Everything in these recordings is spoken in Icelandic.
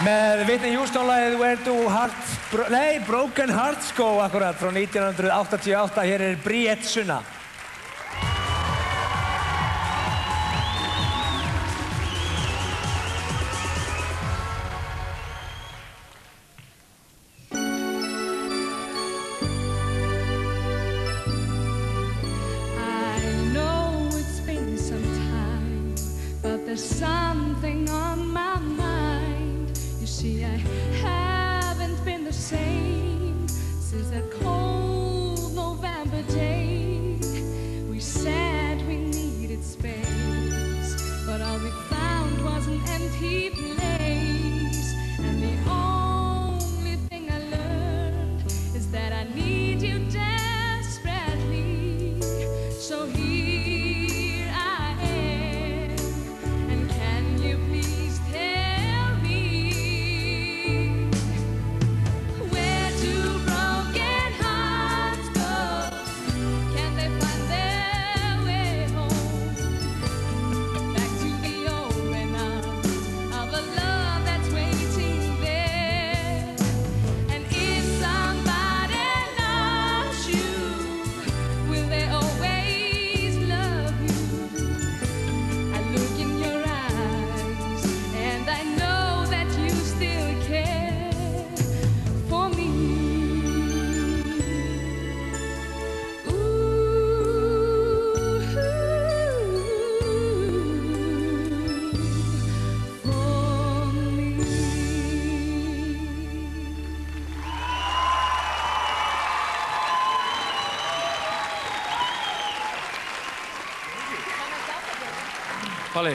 Með Whitney Houston-lagið Broken Hearts Go akkurat frá 1988. Hér Bríett Sunna. Something on my mind. You see, I haven't been the same since that cold November day. We said we needed space, but all we found was an empty place. And the only thing I learned is that I need you desperately. So here I am. Palli.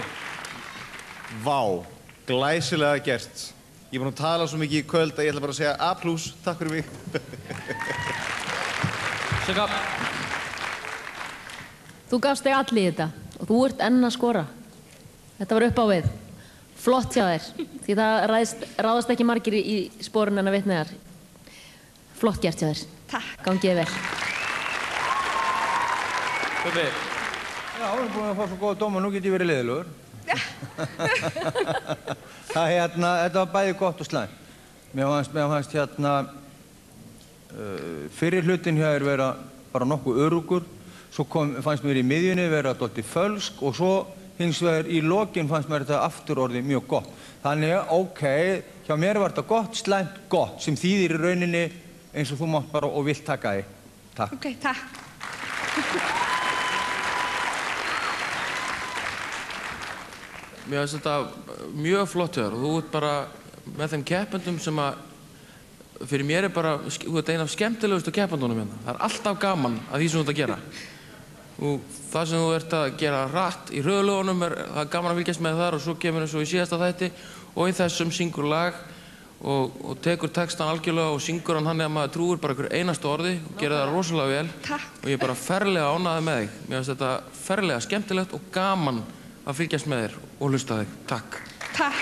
Vá, glæsilega gert. Ég er búinn að tala svo mikið í kvöld að ég ætla bara að segja A+, takk fyrir mig. Sigga. Þú gafst þig allir í þetta og þú ert enn að skora. Þetta var upp á við. Flott hjá þér, því það ráðast ekki margir í sporun en að vitna þér. Flott gert hjá þér. Takk. Gangið vel. Bubbi. Já, við erum búin að fá svo góða dóma, nú get ég verið leiðilegur. Þetta var bæði gott og slæmt. Mér fannst fyrir hlutin hjá þér vera bara nokkuð öruggur, svo fannst mér í miðjunni vera dálítið fölsk og svo hins vegar í lokin fannst mér þetta aftur orðið mjög gott. Þannig, ok, hjá mér var þetta gott, slæmt, gott, sem þýðir í rauninni eins og þú mátt bara og vilt taka þig. Takk. Ok, takk. Mér finnst þetta mjög flott hjá þér og þú ert bara með þeim keppendum sem að fyrir mér bara, þú ert einn af skemmtilegustu keppendunum hérna. Það alltaf gaman að því sem þú ert að gera. Og það sem þú ert að gera rætt í hröðulögunum það er gaman að fylgjast með þar og svo kemur eins og í síðasta þætti og í þessum syngur lag og tekur textan algjörlega og syngur hann þannig að maður trúir bara einhverju einastu orði og gerir það rosalega vel. Takk. Og ég er bara ferlega ánægður með þig. Mér finnst þetta ferlega skemmtilegt og gaman að fylgjast með þér og hlusta þig. Takk. Takk.